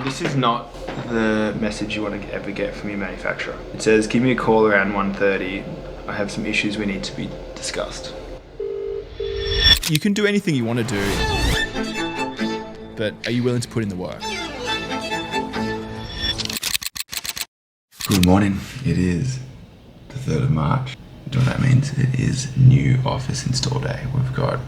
This is not the message you want to ever get from your manufacturer. It says, give me a call around 1:30. I have some issues we need to be discussed. You can do anything you want to do, but are you willing to put in the work? Good morning. It is the 3rd of March. You know what that means? It is new office install day. We've got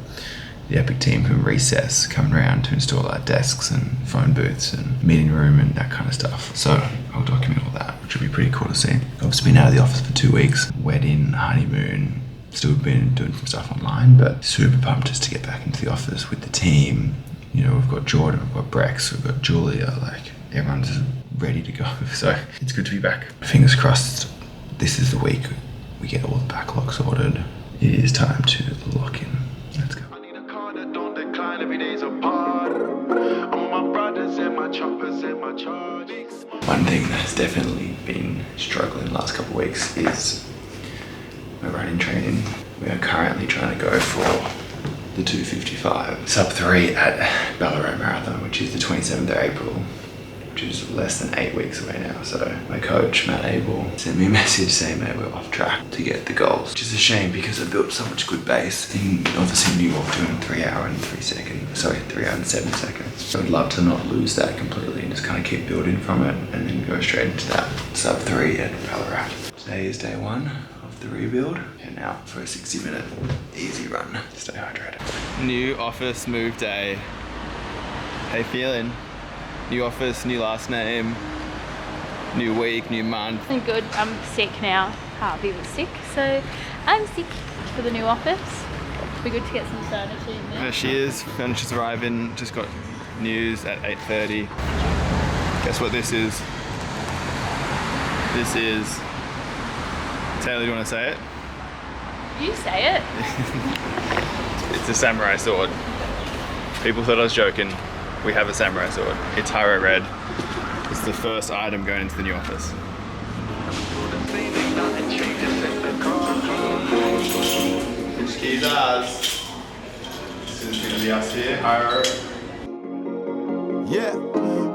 the Epic team from Recess coming around to install our desks and phone booths and meeting room and that kind of stuff. So I'll document all that, which will be pretty cool to see. I've obviously been out of the office for 2 weeks. Wedding, honeymoon, still been doing some stuff online, but super pumped just to get back into the office with the team. You know, we've got Jordan, we've got Brex, we've got Julia, like everyone's just ready to go. So it's good to be back. Fingers crossed, this is the week we get all the backlog sorted. It is time to lock in. Let's go. One thing that's definitely been struggling the last couple of weeks is my running training. We are currently trying to go for the 2:55 sub-3 at Ballarat Marathon, which is the 27th of April, which is less than 8 weeks away now. So my coach, Matt Abel, sent me a message saying that we're off track to get the goals, which is a shame because I built so much good base. In obviously New York doing 3 hour and 3 hour and 7 seconds. So I'd love to not lose that completely and just kind of keep building from it and then go straight into that sub-3 at Ballarat. Today is day 1 of the rebuild. And now for a 60-minute easy run. Stay hydrated. New office, move day. How you feeling? New office, new last name, new week, new month. I'm good. I'm sick now. Harvey was sick, so I'm sick for the new office. It'll be good to get some furniture in there. There she is. Furniture's arriving. Just got news at 8:30. Guess what this is? This is... Taylor, do you want to say it? You say it. It's a samurai sword. People thought I was joking. We have a samurai sword. It's Hyro Red. It's the first item going into the new office. Which key's ours? This is gonna be us here, Hyro. Yeah,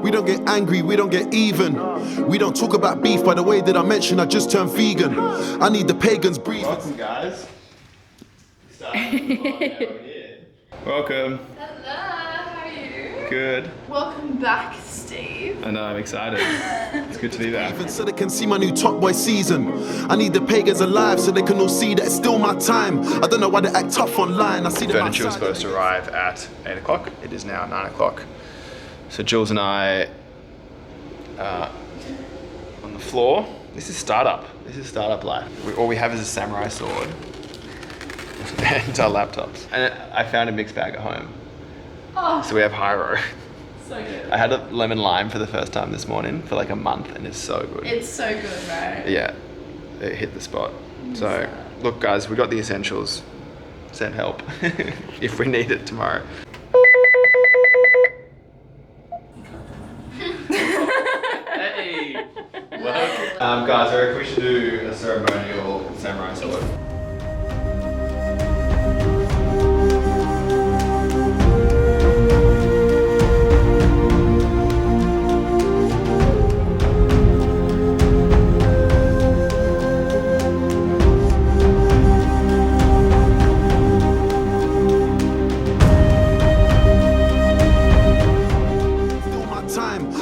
we don't get angry, we don't get even. We don't talk about beef by the way that I mentioned I just turned vegan. I need the pagans breathing. Welcome, guys. Welcome. Hello, how are you? Good. Welcome back, Steve. I know, I'm excited. It's good to be back. Even so they can see my new Top Boy season. I need the pagans alive so they can all see that it's still my time. I don't know why they act tough online. I see them Furniture was supposed to arrive at 8 o'clock. It is now 9 o'clock. So Jules and I are on the floor. This is startup. This is startup life. All we have is a samurai sword and our laptops. And I found a mixed bag at home. Oh, So we have Hyro. so good. I had a lemon lime for the first time this morning for like a month and it's so good. It's so good, right? Yeah, it hit the spot. So look guys, we got the essentials. Send help if we need it tomorrow. Hey! Welcome. Guys, I reckon we should do a ceremonial samurai sword.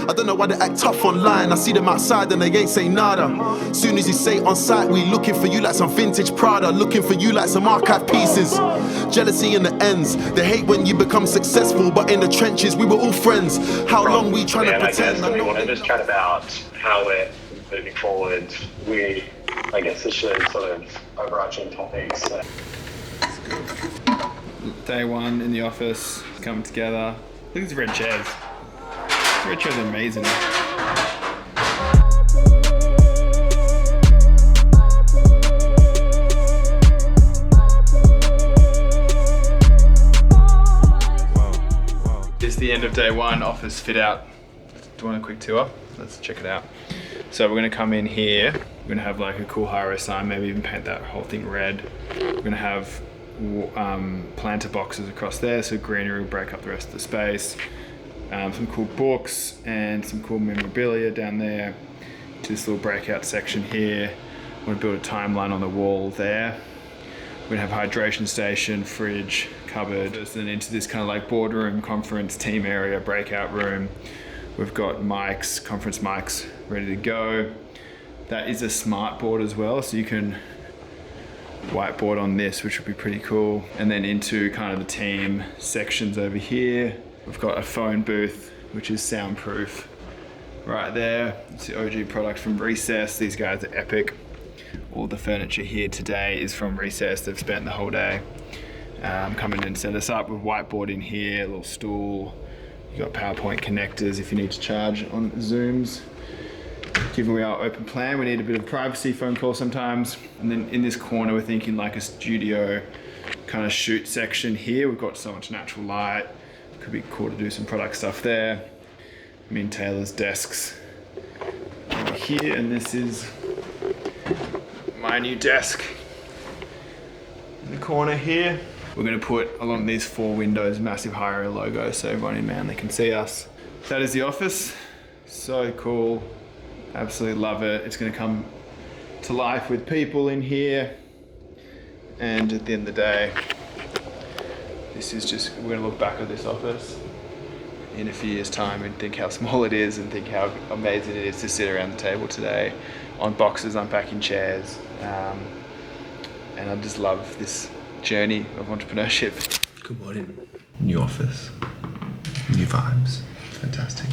I don't know why they act tough online. I see them outside and they ain't say nada. Soon as you say on site, we looking for you like some vintage Prada, looking for you like some archive pieces. Jealousy in the ends. They hate when you become successful, but in the trenches we were all friends. How long we trying to pretend? We want to just chat about how we're moving forward. I guess this should sort of overarching topics. Day 1 in the office, coming together. Look at these red chairs. These red chairs are amazing. This is the end of day 1, office fit out. Do you want a quick tour? Let's check it out. So we're gonna come in here. We're gonna have like a cool Hyro sign, maybe even paint that whole thing red. We're gonna have planter boxes across there, so greenery will break up the rest of the space. some cool books and some cool memorabilia down there. To this little breakout section here. I'm going to build a timeline on the wall there. We're going to have a hydration station, fridge, cupboard, and then into this kind of like boardroom, conference, team area, breakout room. We've got mics, conference mics ready to go. That is a smart board as well, so you can whiteboard on this, which would be pretty cool. And then into kind of the team sections over here. We've got a phone booth, which is soundproof right there. It's the OG product from Recess. These guys are epic. All the furniture here today is from Recess. They've spent the whole day coming and set us up with whiteboard in here, a little stool. You got PowerPoint connectors if you need to charge on Zooms. Given we are open plan, we need a bit of privacy phone call sometimes. And then in this corner, we're thinking like a studio kind of shoot section here. We've got so much natural light. Could be cool to do some product stuff there. Me and Taylor's desks over here, and this is my new desk in the corner here. We're going to put along these 4 windows massive Hyro logo so everyone in Manly can see us. That is the office. So cool. Absolutely love it. It's going to come to life with people in here. And at the end of the day, this is just, we're going to look back at this office in a few years' time and think how small it is and think how amazing it is to sit around the table today on boxes, unpacking chairs. And I just love this journey of entrepreneurship. Good morning. New office, new vibes, fantastic.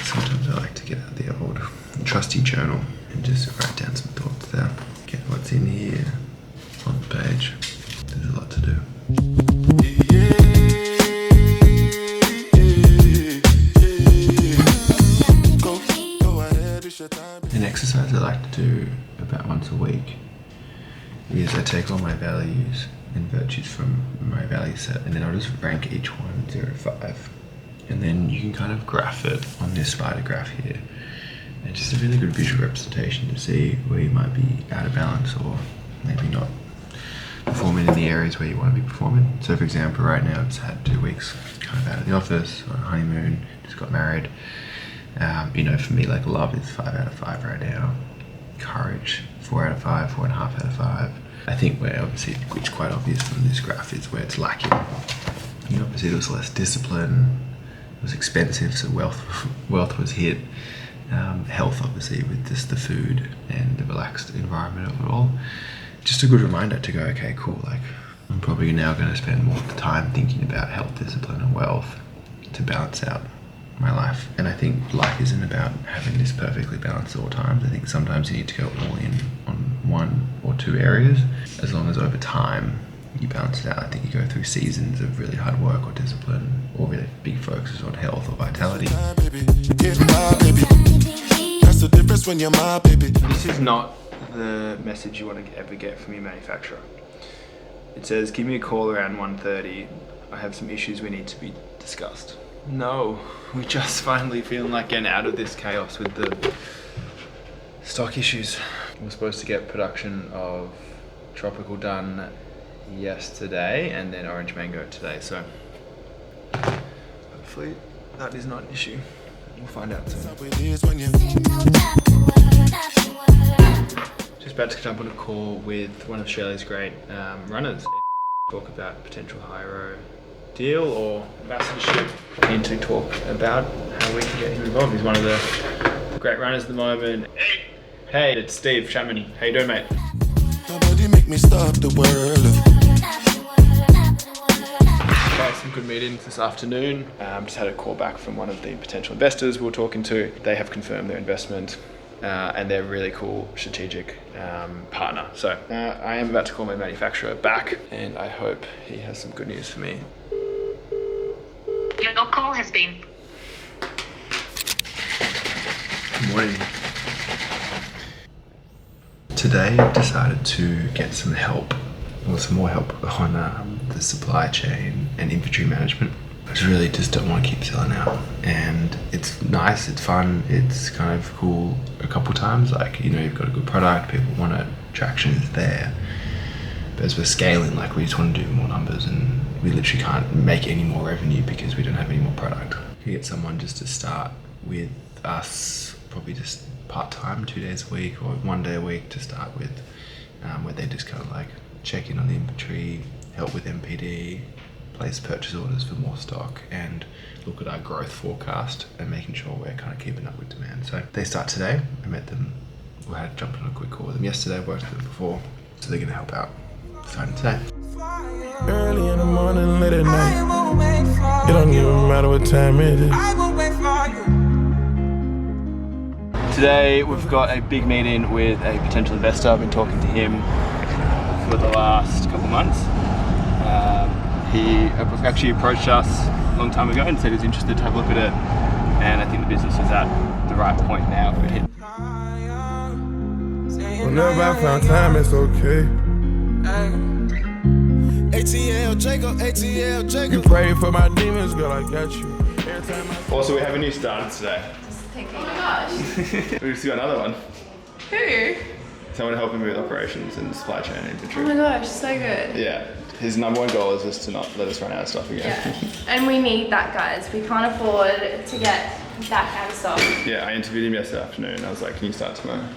Sometimes I like to get out the old trusty journal and just write down some thoughts there. Get what's in here on the page. There's a lot to do. An exercise I like to do about once a week is I take all my values and virtues from my value set and then I'll just rank each one 0 to 5. And then you can kind of graph it on this spider graph here. And it's just a really good visual representation to see where you might be out of balance or maybe not performing in the areas where you want to be performing. So for example, right now I've had 2 weeks kind of out of the office, on a honeymoon, just got married. You know, for me, like love is 5 out of 5 right now. Courage, 4 out of 5, 4.5 out of 5. I think where obviously it's quite obvious from this graph is where it's lacking. You know, obviously there was less discipline, it was expensive, so wealth was hit. Health obviously with just the food and the relaxed environment of it all. Just a good reminder to go, okay, cool, like I'm probably now going to spend more time thinking about health, discipline and wealth to balance out my life. And I think life isn't about having this perfectly balanced at all times. I think sometimes you need to go all in on 1 or 2 areas. As long as over time you balance it out. I think you go through seasons of really hard work or discipline or really big focus on health or vitality. This is not the message you want to ever get from your manufacturer. It says, give me a call around 1:30. I have some issues we need to be discussed. No, we're just finally feeling like getting out of this chaos with the stock issues. We're supposed to get production of tropical done yesterday and then orange mango today, so hopefully that is not an issue. We'll find out soon. Just about to jump on a call with one of Australia's great runners. Talk about potential Hyro deal or ambassadorship. And to talk about how we can get him involved. He's one of the great runners at the moment. Hey, it's Steve Chamonix. How you doing, mate? Nobody make me stop the world. Okay, some good meetings this afternoon. Just had a call back from one of the potential investors we were talking to. They have confirmed their investment and they're a really cool strategic partner. So I am about to call my manufacturer back and I hope he has some good news for me. Your call has been. Good morning. Today I decided to get some help, or some more help on the supply chain and inventory management. I really just don't want to keep selling out, and it's nice, it's fun, it's kind of cool a couple times, like, you know, you've got a good product, people want it, traction is there, but as we're scaling, like, we just want to do more numbers and we literally can't make any more revenue because we don't have any more product. to get someone just to start with us, probably just part-time, 2 days a week or 1 day a week to start with, where they just kind of like check in on the inventory, help with MPD, place purchase orders for more stock, and look at our growth forecast and making sure we're kind of keeping up with demand. So they start today. I met them, we had jumped on a quick call with them yesterday, worked with them before, so they're going to help out starting today. Early in the morning, late at night. It don't even matter what time it is. Today we've got a big meeting with a potential investor. I've been talking to him for the last couple months. He actually approached us a long time ago and said he was interested to have a look at it, and I think the business is at the right point now for him. Whenever I found time, it's okay. ATL Jacob, ATL Jacob. You pray for my demons, girl, I got you. Every time I... Also, we have a new starter today. Oh my gosh. We just got another one. Who? Someone helping me with operations and supply chain and Oh inventory. my gosh, so good. Yeah. His number one goal is just to not let us run out of stuff again. Yeah. And we need that, guys. We can't afford to get that out of stock. Yeah, I interviewed him yesterday afternoon. I was like, can you start tomorrow?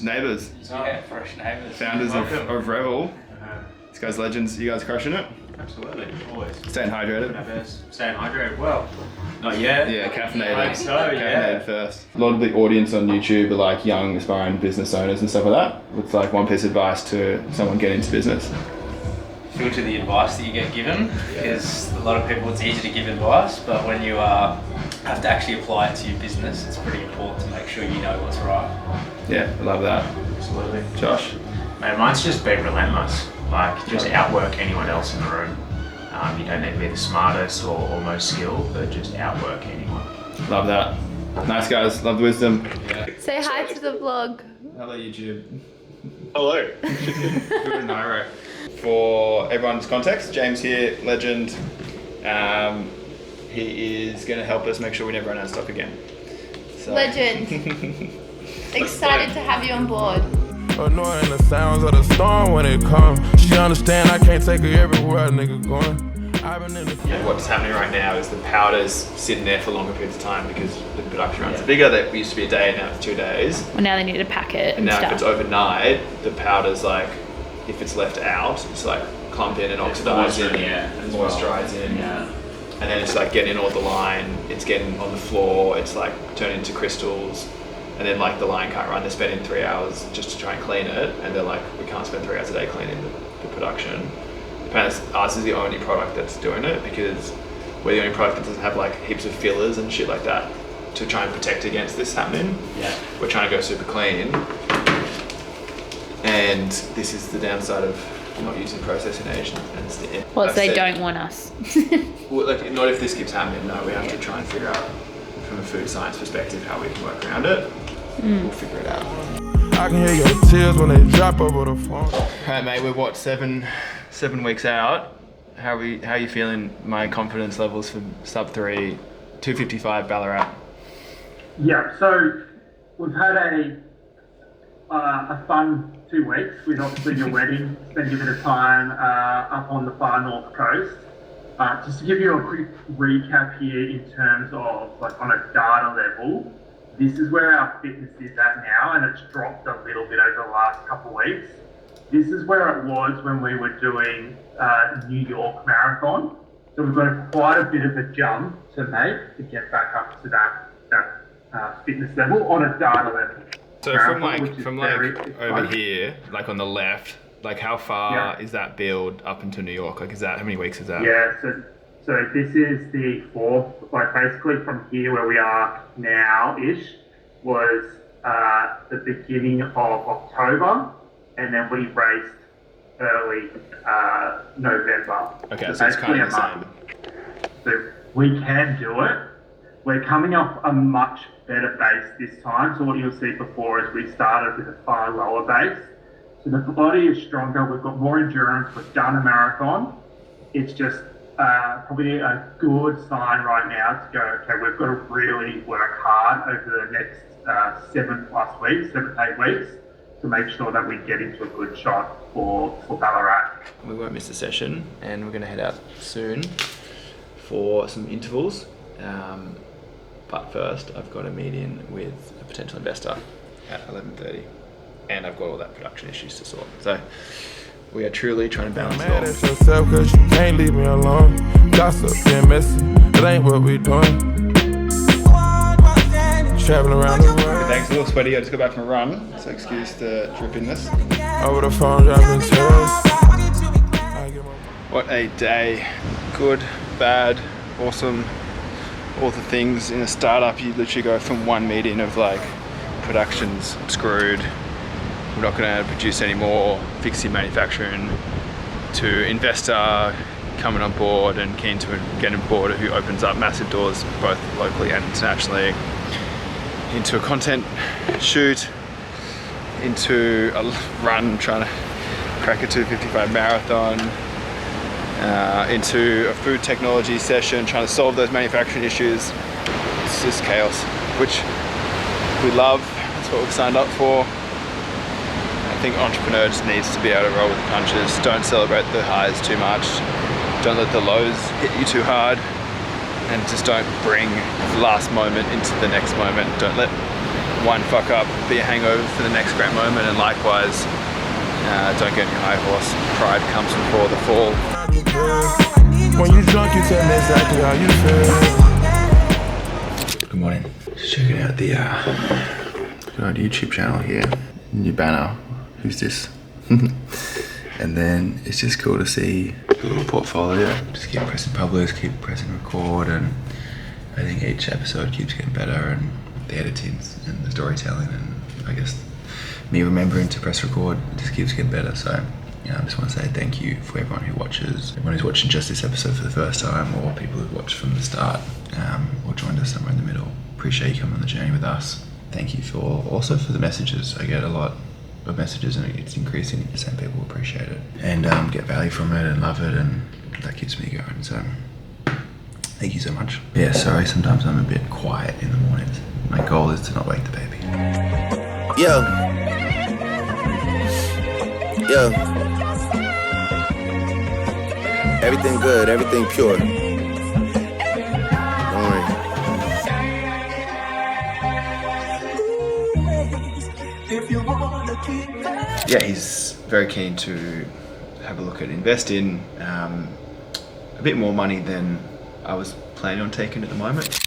Neighbours. Yeah, fresh neighbours. Founders of Revel. These guys legends. You guys crushing it? Absolutely, always. Staying hydrated. My best. Staying hydrated. Well, not yet. Yeah, caffeinated. I think so, Caffeinated yeah. first. A lot of the audience on YouTube are like young, aspiring business owners and stuff like that. What's like one piece of advice to someone getting into business? Filter the advice that you get given, because a lot of people, it's easy to give advice, but when you have to actually apply it to your business, it's pretty important to make sure you know what's right. Yeah, I love that. Absolutely. Josh? Man, mine's just be relentless. Like, just outwork anyone else in the room. You don't need to be the smartest or most skilled, but just outwork anyone. Love that. Nice guys, love the wisdom. Say hi to the vlog. Hello YouTube. Hello. Building Hyro. For everyone's context, James here, legend. He is going to help us make sure we never run out of stock again. So. Legend. Excited to have you on board. Annoying the sounds of the storm when it comes. She understand I can't take her everywhere a nigga going. I've been in the What's happening right now is the powder's sitting there for longer periods of time because the production runs are bigger. That used to be a day, now it's 2 days. Well, now they need to pack it And now stuff. if it's overnight, the powder's like, if it's left out, it's like clumping and oxidizing and moisturizing. Yeah. And then it's like getting in all the line, it's getting on the floor, it's like turning into crystals. And then like the line can't run, they're spending 3 hours just to try and clean it. And they're like, we can't spend 3 hours a day cleaning the production. Apparently ours is the only product that's doing it because we're the only product that doesn't have like heaps of fillers and shit like that to try and protect against this happening. Yeah. We're trying to go super clean. And this is the downside of not using processing agent. Well, if they don't want us. Well, like, not if this keeps happening. No, we have to try and figure out from a food science perspective how we can work around it. We'll figure it out. I can hear your tears when they drop over the phone. Alright, mate, we're what, seven weeks out. How are you feeling? My confidence levels for sub 3, 255 Ballarat. Yeah, so we've had a fun 2 weeks with obviously your wedding, spending a bit of time up on the far north coast. Just to give you a quick recap here in terms of like on a data level, this is where our fitness is at now, and it's dropped a little bit over the last couple of weeks. This is where it was when we were doing New York Marathon. So we've got quite a bit of a jump to make to get back up to that fitness level on a data level. So Marathon, from over here, like on the left, like how far is that build up into New York? Like how many weeks is that? Yeah, so this is the fourth, like basically from here where we are now-ish was the beginning of October, and then we raced early November. Okay, so it's kind of the same. So we can do it. We're coming off a much better base this time. So what you'll see before is we started with a far lower base. So the body is stronger, we've got more endurance, we've done a marathon. It's just probably a good sign right now to go, okay, we've got to really work hard over the next 7 to 8 weeks to make sure that we get into a good shot for Ballarat. We won't miss a session and we're going to head out soon. for some intervals. But first, I've got a meeting with a potential investor at 11:30, and I've got all that production issues to sort. So we are truly trying to balance it all. Yourself 'cause you can't leave me alone. Gossip and messy, that ain't what we doing. Traveling around the world. Thanks, a little sweaty. I just got back from a run, so excuse the drippiness. Over the phone, driving tears. What a day. Good, bad, awesome. All the things in a startup, you literally go from one meeting of like, production's screwed, we're not gonna produce anymore, fixing manufacturing, to investor coming on board and keen to get on board, who opens up massive doors both locally and internationally, into a content shoot, into a run trying to crack a 2:55 marathon, into a food technology session trying to solve those manufacturing issues. It's just chaos, which we love. That's what we've signed up for. I think entrepreneur just needs to be able to roll with the punches. Don't celebrate the highs too much. Don't let the lows hit you too hard, and just don't bring the last moment into the next moment. Don't let one fuck up be a hangover for the next great moment, and likewise, don't get on your high horse. Pride comes before the fall. When you drunk, you tell me exactly how you feel. Good morning. Just checking out the YouTube channel here. New banner. Who's this? And then it's just cool to see the little portfolio. Just keep pressing publish, keep pressing record, and I think each episode keeps getting better, and the editing and the storytelling, and I guess me remembering to press record just keeps getting better. So I just want to say thank you for everyone who watches, everyone who's watching just this episode for the first time, or people who've watched from the start, or joined us somewhere in the middle. Appreciate you coming on the journey with us. Thank you for the messages. I get a lot of messages, and it's increasing. The same people appreciate it and get value from it and love it, and that keeps me going. So thank you so much. Yeah, sorry, sometimes I'm a bit quiet in the mornings. My goal is to not wake the baby. Yeah. Everything good, everything pure. Don't worry. Yeah, he's very keen to have a look at investing. A bit more money than I was planning on taking at the moment.